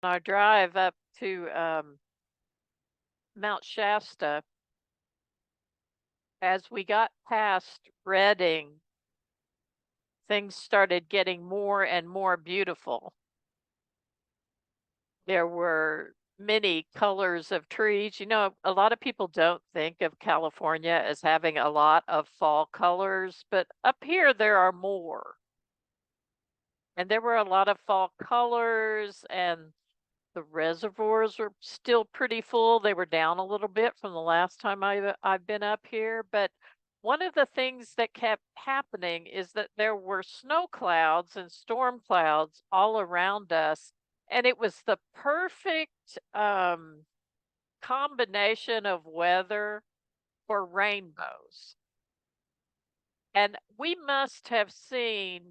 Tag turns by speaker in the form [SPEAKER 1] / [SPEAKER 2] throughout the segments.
[SPEAKER 1] our drive up to Mount Shasta, as we got past Redding, things started getting more and more beautiful. There were many colors of trees. You know, a lot of people don't think of California as having a lot of fall colors, but up here there are more. And there were a lot of fall colors, and the reservoirs were still pretty full. They were down a little bit from the last time I've been up here, but one of the things that kept happening is that there were snow clouds and storm clouds all around us, and it was the perfect combination of weather for rainbows. And we must have seen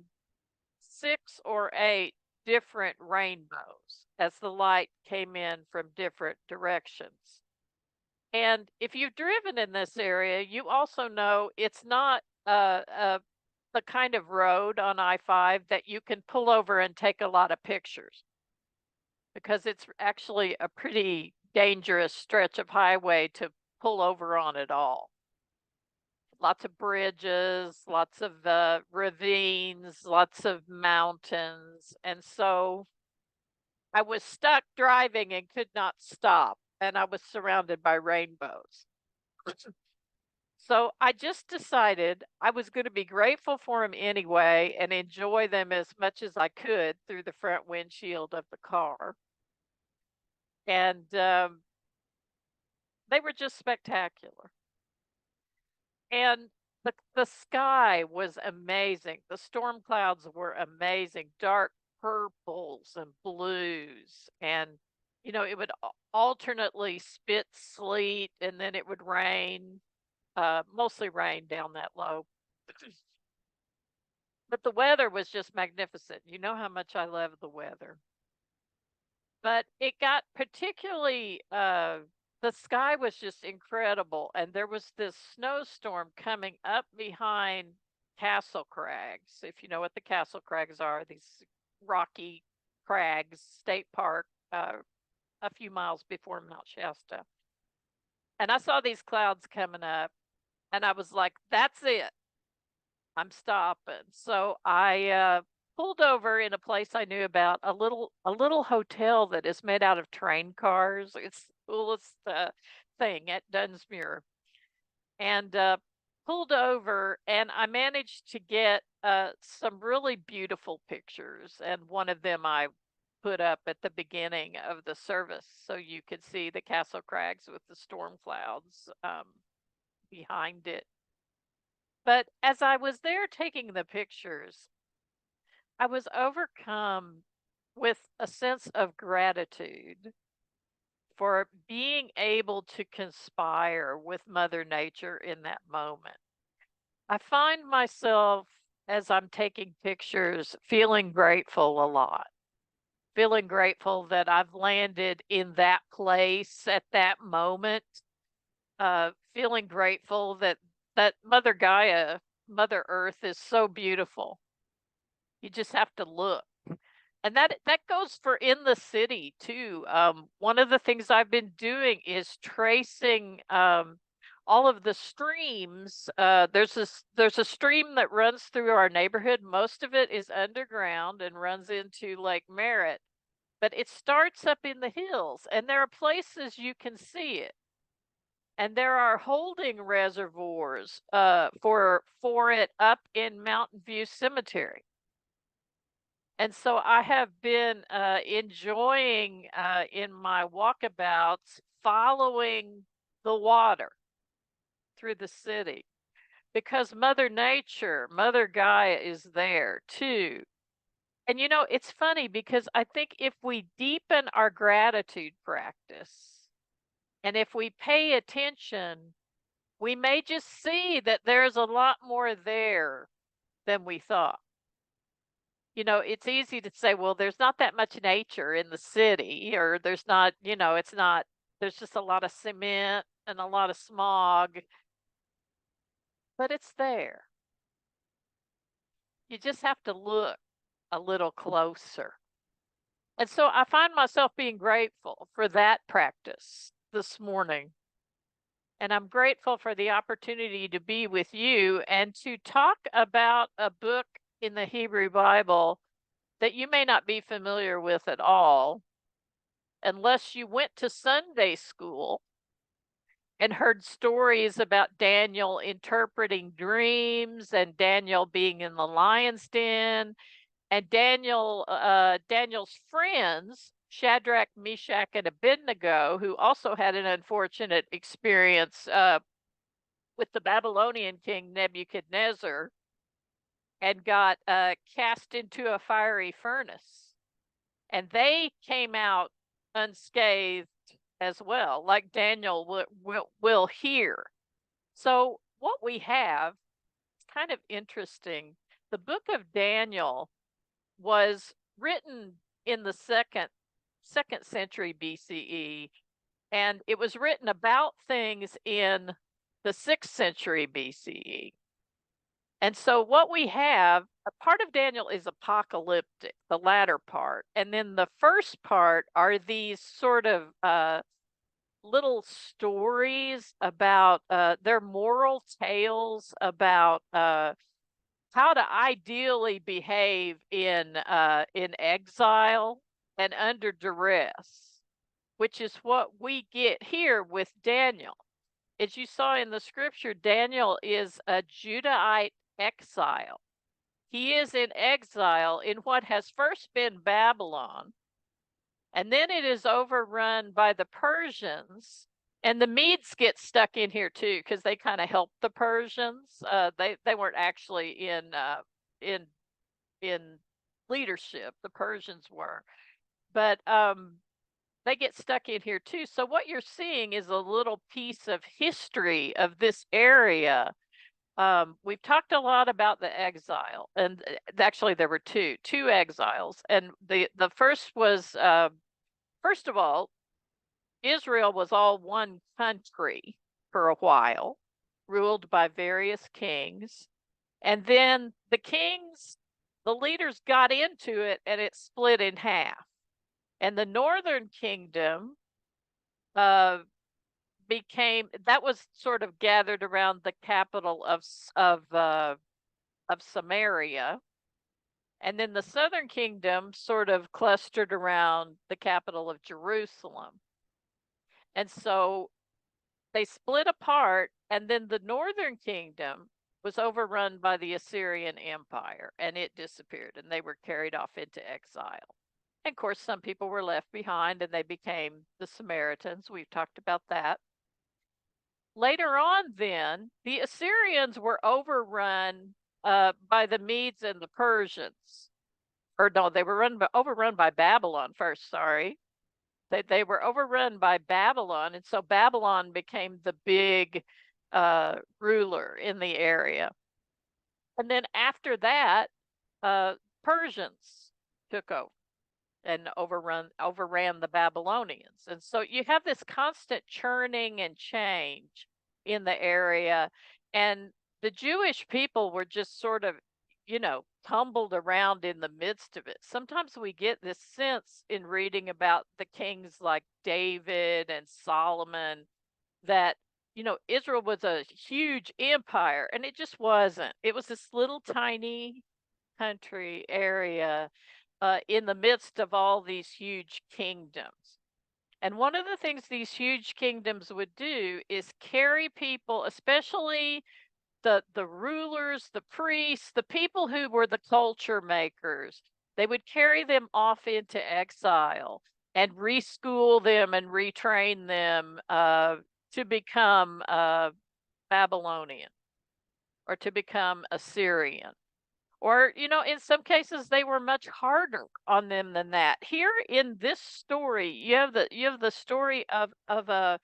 [SPEAKER 1] 6 or 8 different rainbows as the light came in from different directions. And if you've driven in this area, you also know it's not the kind of road on I-5 that you can pull over and take a lot of pictures, because it's actually a pretty dangerous stretch of highway to pull over on at all. Lots of bridges, lots of ravines, lots of mountains. And so I was stuck driving and could not stop, and I was surrounded by rainbows. So I just decided I was going to be grateful for them anyway and enjoy them as much as I could through the front windshield of the car. And they were just spectacular. And the sky was amazing. The storm clouds were amazing, dark purples and blues. And, you know, it would alternately spit sleet and then it would rain, mostly rain down that low. But the weather was just magnificent. You know how much I love the weather. But it got particularly, the sky was just incredible, and there was this snowstorm coming up behind Castle Crags. If you know what the Castle Crags are, these rocky crags, state park, a few miles before Mount Shasta. And I saw these clouds coming up, and I was like, that's it. I'm stopping. So I pulled over in a place I knew about, a little hotel that is made out of train cars. It's the coolest thing at Dunsmuir. And pulled over, and I managed to get some really beautiful pictures. And one of them I put up at the beginning of the service so you could see the Castle Crags with the storm clouds behind it. But as I was there taking the pictures, I was overcome with a sense of gratitude for being able to conspire with Mother Nature in that moment. I find myself, as I'm taking pictures, feeling grateful a lot. Feeling grateful that I've landed in that place at that moment. Feeling grateful that Mother Gaia, Mother Earth, is so beautiful. You just have to look. And that goes for in the city too. One of the things I've been doing is tracing all of the streams. There's a stream that runs through our neighborhood. Most of it is underground and runs into Lake Merritt, but it starts up in the hills, and there are places you can see it. And there are holding reservoirs for it up in Mountain View Cemetery. And so I have been enjoying in my walkabouts following the water through the city, because Mother Nature, Mother Gaia is there too. And you know, it's funny because I think if we deepen our gratitude practice and if we pay attention, we may just see that there's a lot more there than we thought. You know, it's easy to say, well, there's not that much nature in the city, or there's not, you know, it's not, there's just a lot of cement and a lot of smog, but it's there. You just have to look a little closer. And so I find myself being grateful for that practice this morning. And I'm grateful for the opportunity to be with you and to talk about a book in the Hebrew Bible that you may not be familiar with at all, unless you went to Sunday school and heard stories about Daniel interpreting dreams and Daniel being in the lion's den, and Daniel's friends, Shadrach, Meshach, and Abednego, who also had an unfortunate experience with the Babylonian king Nebuchadnezzar and got cast into a fiery furnace. And they came out unscathed as well, like Daniel will here. So what we have is kind of interesting. The book of Daniel was written in the second century BCE, and it was written about things in the 6th century BCE. And so what we have, a part of Daniel is apocalyptic, the latter part. And then the first part are these sort of little stories about their moral tales about how to ideally behave in exile and under duress, which is what we get here with Daniel. As you saw in the scripture, Daniel is a Judahite exile. He is in exile in what has first been Babylon, and then it is overrun by the Persians. And the Medes get stuck in here too, because they kind of helped the Persians. They weren't actually in leadership. The Persians were, but they get stuck in here too. So what you're seeing is a little piece of history of this area. We've talked a lot about the exile, and actually there were two exiles, and the first was first of all, Israel was all one country for a while, ruled by various kings, and then the leaders got into it, and it split in half. And the northern kingdom that was sort of gathered around the capital of Samaria, and then the southern kingdom sort of clustered around the capital of Jerusalem. And so they split apart, and then the northern kingdom was overrun by the Assyrian Empire, and it disappeared, and they were carried off into exile. And of course, some people were left behind, and they became the Samaritans. We've talked about that. Later on, then, the Assyrians were overrun by the Medes and the Persians. Or no, they were overrun by Babylon first, sorry. They were overrun by Babylon, and so Babylon became the big ruler in the area. And then after that, Persians took over and overran the Babylonians. And so you have this constant churning and change in the area. And the Jewish people were just sort of, tumbled around in the midst of it. Sometimes we get this sense in reading about the kings like David and Solomon that, Israel was a huge empire, and it just wasn't. It was this little tiny country area in the midst of all these huge kingdoms. And one of the things these huge kingdoms would do is carry people, especially the rulers, the priests, the people who were the culture makers. They would carry them off into exile and reschool them and retrain them to become Babylonian or to become Assyrian. Or, in some cases, they were much harder on them than that. Here in this story, you have the story of a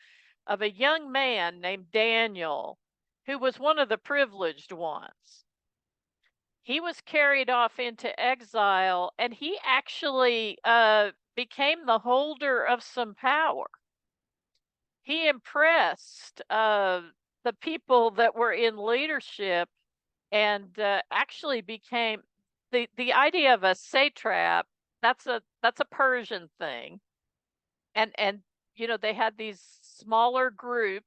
[SPEAKER 1] young man named Daniel, who was one of the privileged ones. He was carried off into exile, and he actually became the holder of some power. He impressed the people that were in leadership, and actually became the idea of a satrap that's a Persian thing. And you know, they had these smaller group,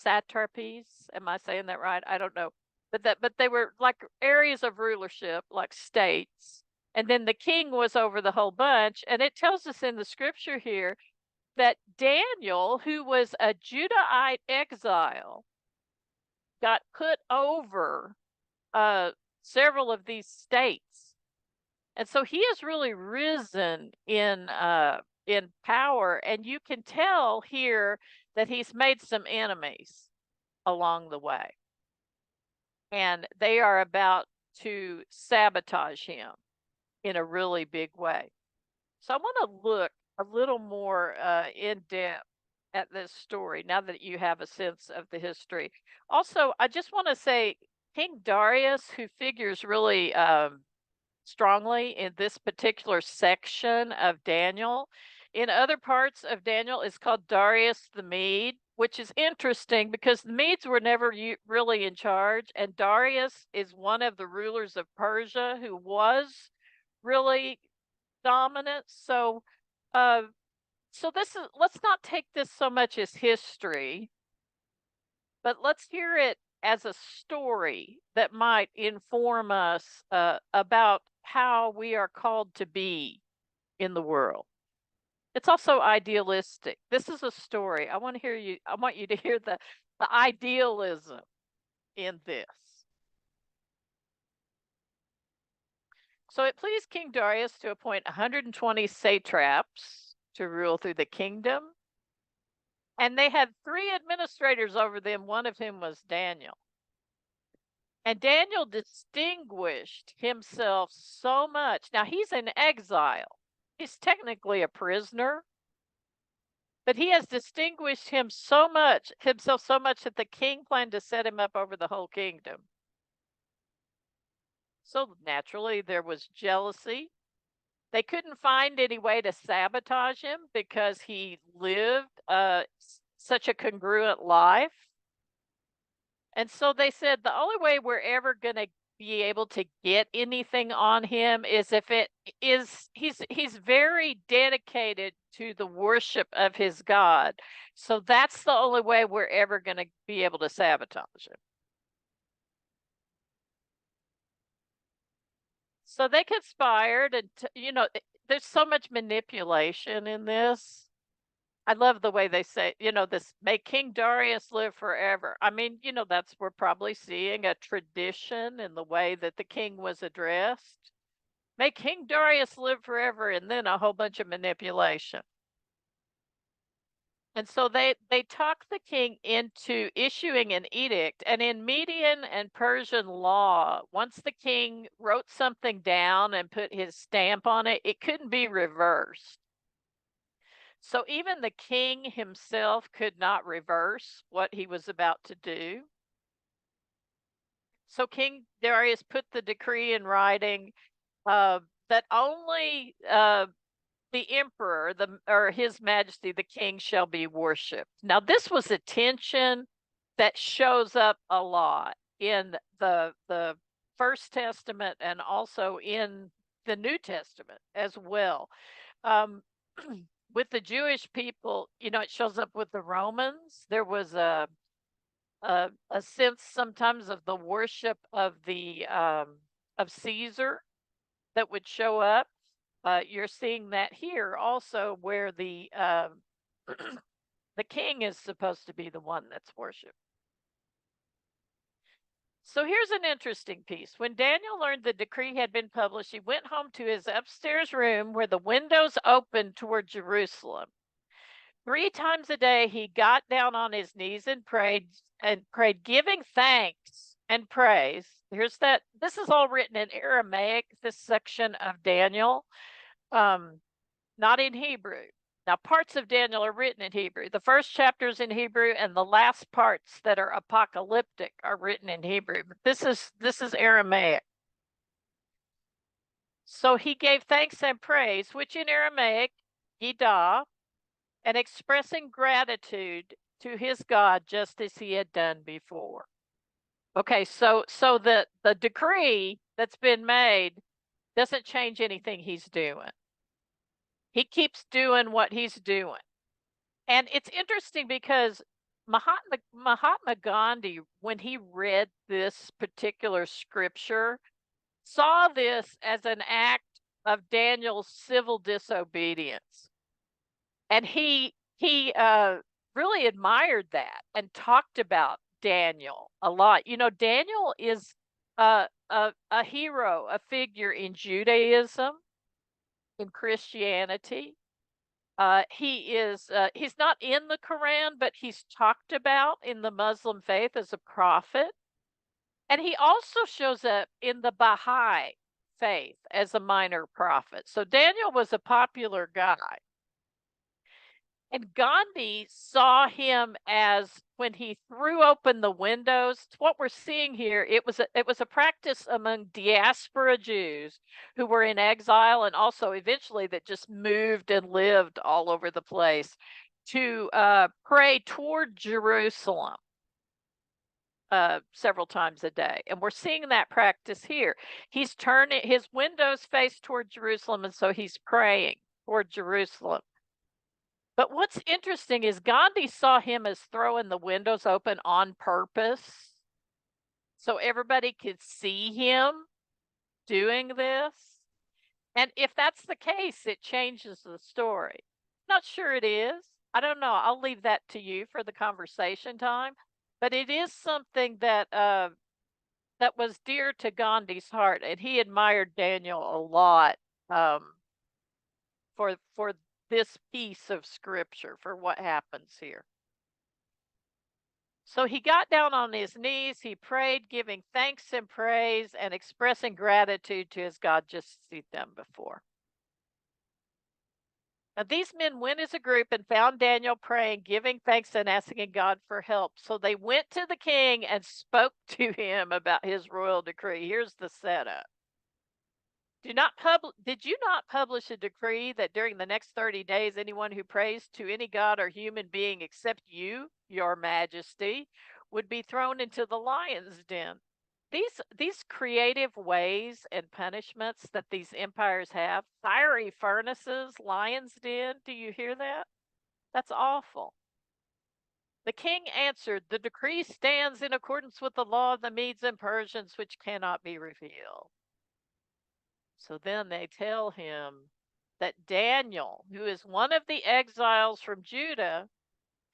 [SPEAKER 1] satrapies. Am I saying that right? I don't know. But they were like areas of rulership, like states. And then the king was over the whole bunch. And it tells us in the scripture here that Daniel, who was a Judahite exile, got put over several of these states. And so he has really risen in power, and you can tell here that he's made some enemies along the way. And they are about to sabotage him in a really big way. So I want to look a little more in depth at this story now that you have a sense of the history. Also, I just want to say King Darius, who figures really strongly in this particular section of Daniel. In other parts of Daniel, is called Darius the Mede, which is interesting because the Medes were never really in charge, and Darius is one of the rulers of Persia who was really dominant. So, let's not take this so much as history, but let's hear it as a story that might inform us about how we are called to be in the world. It's also idealistic. This is a story. I want you to hear the idealism in this. So it pleased King Darius to appoint 120 satraps to rule through the kingdom. And they had 3 administrators over them, one of whom was Daniel. And Daniel distinguished himself so much. Now, he's in exile. He's technically a prisoner. But he has distinguished himself so much that the king planned to set him up over the whole kingdom. So naturally, there was jealousy. They couldn't find any way to sabotage him because he lived such a congruent life. And so they said the only way we're ever going to be able to get anything on him is if he's very dedicated to the worship of his God. So that's the only way we're ever going to be able to sabotage him. So they conspired, and you know, there's so much manipulation in this. I love the way they say, you know, this "May King Darius live forever." I mean, you know, we're probably seeing a tradition in the way that the king was addressed. "May King Darius live forever," and then a whole bunch of manipulation. And so they talked the king into issuing an edict. And in Median and Persian law, once the king wrote something down and put his stamp on it, it couldn't be reversed. So even the king himself could not reverse what he was about to do. So King Darius put the decree in writing that only the emperor, or his majesty, the king, shall be worshipped. Now, this was a tension that shows up a lot in the First Testament and also in the New Testament as well. With the Jewish people, you know, it shows up with the Romans. There was a sense sometimes of the worship of of Caesar that would show up. You're seeing that here also, where the the king is supposed to be the one that's worshipped. So here's an interesting piece. When Daniel learned the decree had been published, he went home to his upstairs room where the windows opened toward Jerusalem. 3 times a day, he got down on his knees and prayed, giving thanks and praise. Here's that. This is all written in Aramaic, this section of Daniel, not in Hebrew. Now, parts of Daniel are written in Hebrew. The first chapters in Hebrew, and the last parts that are apocalyptic are written in Hebrew. But this is Aramaic. So he gave thanks and praise, which in Aramaic, Yeda, and expressing gratitude to his God just as he had done before. Okay, so the decree that's been made doesn't change anything he's doing. He keeps doing what he's doing. And it's interesting because Mahatma Gandhi, when he read this particular scripture, saw this as an act of Daniel's civil disobedience. And he really admired that and talked about Daniel a lot. You know, Daniel is a hero, a figure in Judaism, in Christianity. He's not in the Quran, but he's talked about in the Muslim faith as a prophet. And he also shows up in the Baha'i faith as a minor prophet. So Daniel was a popular guy. And Gandhi saw him as, when he threw open the windows, what we're seeing here, it was a practice among diaspora Jews who were in exile, and also eventually that just moved and lived all over the place, to pray toward Jerusalem several times a day. And we're seeing that practice here. He's turning his windows face toward Jerusalem, and so he's praying toward Jerusalem. But what's interesting is Gandhi saw him as throwing the windows open on purpose, so everybody could see him doing this. And if that's the case, it changes the story. Not sure it is. I don't know. I'll leave that to you for the conversation time. But it is something that that was dear to Gandhi's heart, and he admired Daniel a lot for this piece of scripture, for what happens here. So he got down on his knees, he prayed, giving thanks and praise and expressing gratitude to his God, just as he'd done before. Now, these men went as a group and found Daniel praying, giving thanks, and asking God for help. So they went to the king and spoke to him about his royal decree. Here's the setup. Did you not publish a decree that during the next 30 days, anyone who prays to any god or human being except you, your majesty, would be thrown into the lion's den? These creative ways and punishments that these empires have, fiery furnaces, lion's den, do you hear that? That's awful. The king answered, the decree stands in accordance with the law of the Medes and Persians, which cannot be revealed. So then they tell him that Daniel, who is one of the exiles from Judah,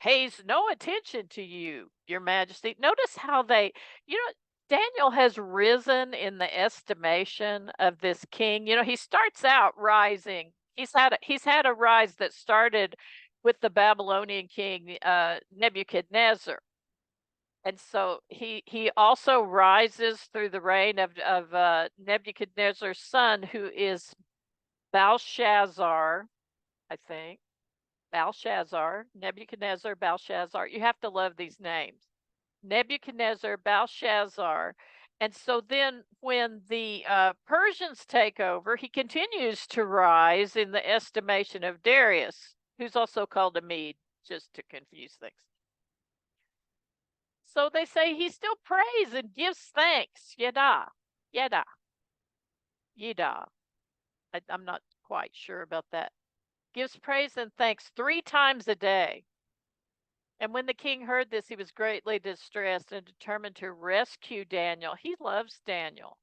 [SPEAKER 1] pays no attention to you, your majesty. Notice how Daniel has risen in the estimation of this king. You know, he starts out rising. He's had a rise that started with the Babylonian king Nebuchadnezzar. And so he also rises through the reign of Nebuchadnezzar's son, who is Belshazzar, I think. Belshazzar, Nebuchadnezzar, Belshazzar. You have to love these names. Nebuchadnezzar, Belshazzar. And so then when the Persians take over, he continues to rise in the estimation of Darius, who's also called a Mede, just to confuse things. So they say he still prays and gives thanks. Yeda, Yeda, Yeda. I'm not quite sure about that. Gives praise and thanks 3 times a day. And when the king heard this, he was greatly distressed and determined to rescue Daniel. He loves Daniel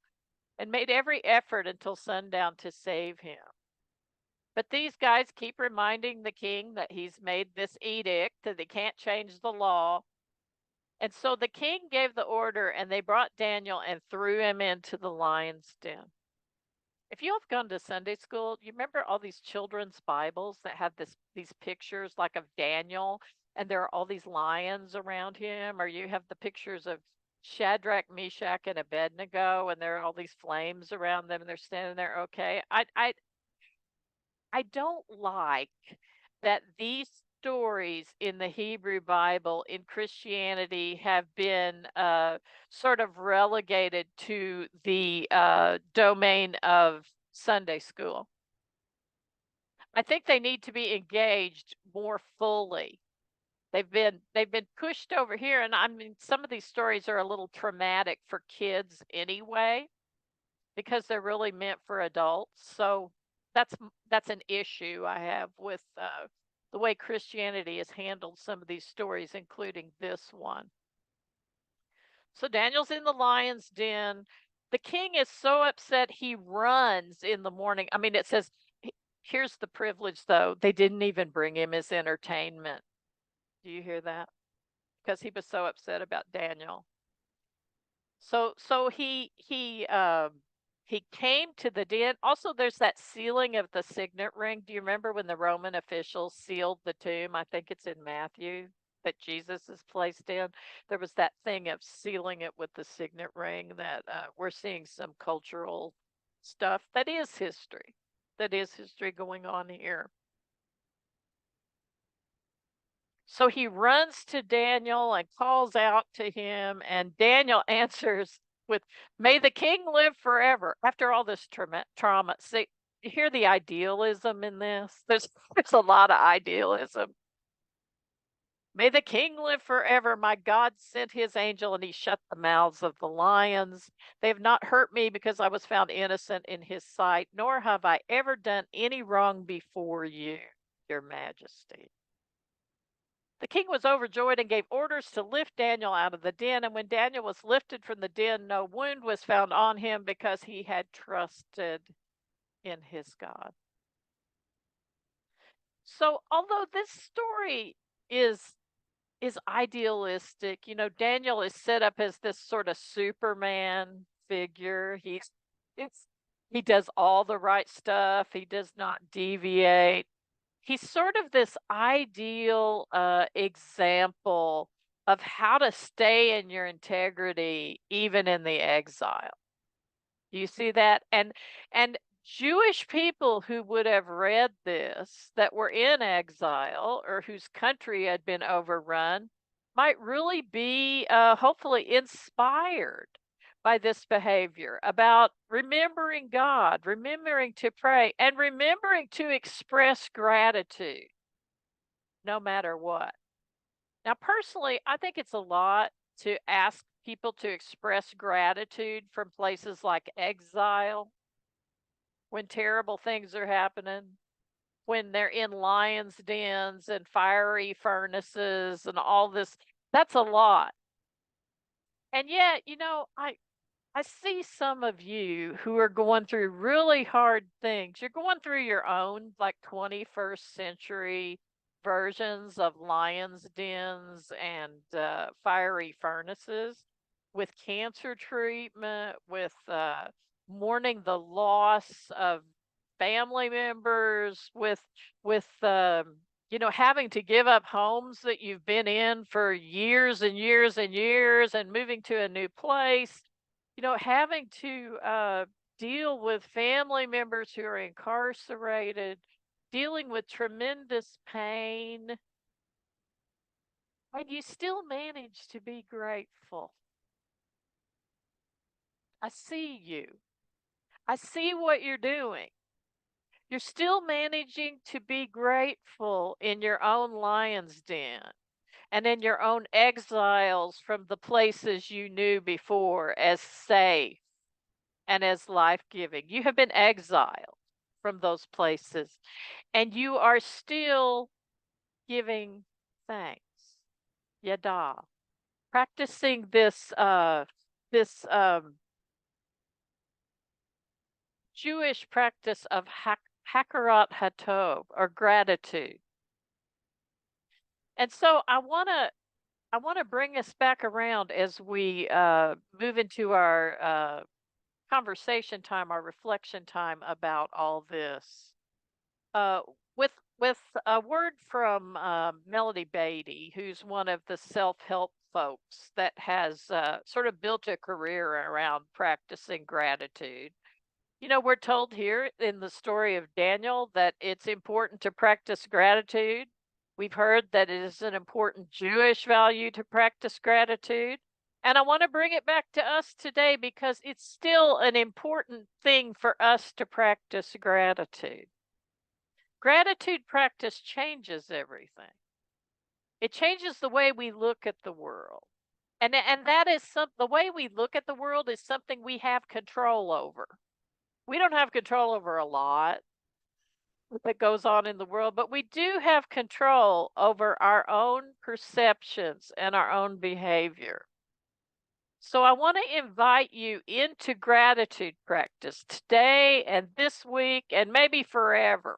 [SPEAKER 1] and made every effort until sundown to save him. But these guys keep reminding the king that he's made this edict, that they can't change the law. And so the king gave the order, and they brought Daniel and threw him into the lion's den. If you have gone to Sunday school, you remember all these children's Bibles that have these pictures like of Daniel, and there are all these lions around him, or you have the pictures of Shadrach, Meshach, and Abednego, and there are all these flames around them, and they're standing there. Okay, I don't like that these stories in the Hebrew Bible in Christianity have been sort of relegated to the domain of Sunday school. I think they need to be engaged more fully. They've been pushed over here, and I mean, some of these stories are a little traumatic for kids anyway, because they're really meant for adults. So that's an issue I have with the way Christianity has handled some of these stories, including this one. So Daniel's in the lion's den. The king is so upset he runs in the morning. I mean, it says, here's the privilege, though. They didn't even bring him his entertainment. Do you hear that? Because he was so upset about Daniel. So he came to the den. Also, there's that sealing of the signet ring. Do you remember when the Roman officials sealed the tomb? I think it's in Matthew that Jesus is placed in. There was that thing of sealing it with the signet ring that we're seeing some cultural stuff that is history. That is history going on here. So he runs to Daniel and calls out to him, and Daniel answers with, "May the king live forever." After all this trauma, see, you hear the idealism in this? There's a lot of idealism. "May the king live forever. My God sent his angel, and he shut the mouths of the lions. They have not hurt me because I was found innocent in his sight, nor have I ever done any wrong before you, your majesty." The king was overjoyed and gave orders to lift Daniel out of the den. And when Daniel was lifted from the den, no wound was found on him because he had trusted in his God. So, although this story is idealistic, Daniel is set up as this sort of Superman figure. He does all the right stuff. He does not deviate. He's sort of this ideal example of how to stay in your integrity even in the exile. Do you see that? And Jewish people who would have read this that were in exile or whose country had been overrun might really be hopefully inspired by this behavior about remembering God, remembering to pray, and remembering to express gratitude no matter what. Now, personally, I think it's a lot to ask people to express gratitude from places like exile when terrible things are happening, when they're in lions' dens and fiery furnaces and all this. That's a lot. And yet, I see some of you who are going through really hard things. You're going through your own, like, 21st century versions of lions' dens and fiery furnaces with cancer treatment, with mourning the loss of family members, with having to give up homes that you've been in for years and years and years and moving to a new place, having to deal with family members who are incarcerated, dealing with tremendous pain, and you still manage to be grateful. I see you. I see what you're doing. You're still managing to be grateful in your own lion's den and in your own exiles from the places you knew before as safe and as life-giving. You have been exiled from those places, and you are still giving thanks. Yeda. Practicing this Jewish practice of Hakarat Ha'tov, or gratitude. And so I want to bring us back around as we move into our conversation time, our reflection time about all this. Uh, with a word from Melody Beatty, who's one of the self-help folks that has sort of built a career around practicing gratitude. We're told here in the story of Daniel that it's important to practice gratitude. We've heard that it is an important Jewish value to practice gratitude. And I want to bring it back to us today because it's still an important thing for us to practice gratitude. Gratitude practice changes everything. It changes the way we look at the world. And that is the way we look at the world is something we have control over. We don't have control over a lot that goes on in the world, but we do have control over our own perceptions and our own behavior. So I want to invite you into gratitude practice today and this week and maybe forever.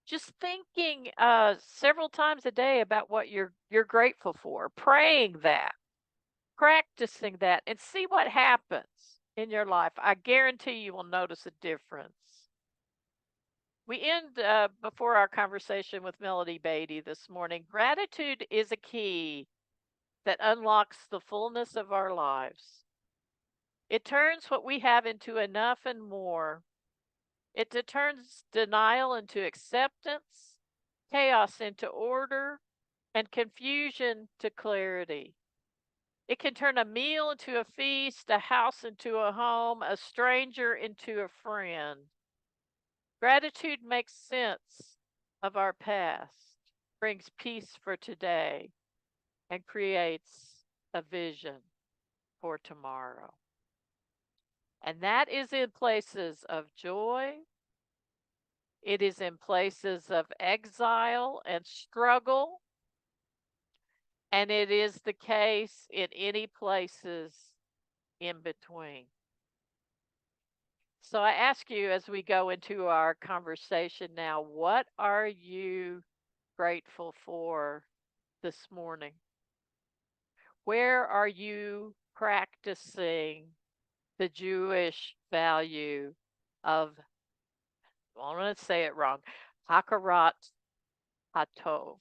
[SPEAKER 1] Just thinking several times a day about what you're grateful for, praying that, practicing that, and see what happens in your life. I guarantee you will notice a difference. We end before our conversation with Melody Beatty this morning. Gratitude is a key that unlocks the fullness of our lives. It turns what we have into enough and more. It turns denial into acceptance, chaos into order, and confusion to clarity. It can turn a meal into a feast, a house into a home, a stranger into a friend. Gratitude makes sense of our past, brings peace for today, and creates a vision for tomorrow. And that is in places of joy. It is in places of exile and struggle. And it is the case in any places in between. So I ask you as we go into our conversation now, what are you grateful for this morning? Where are you practicing the Jewish value of, well, I'm going to say it wrong, Hakarat Ha'tov?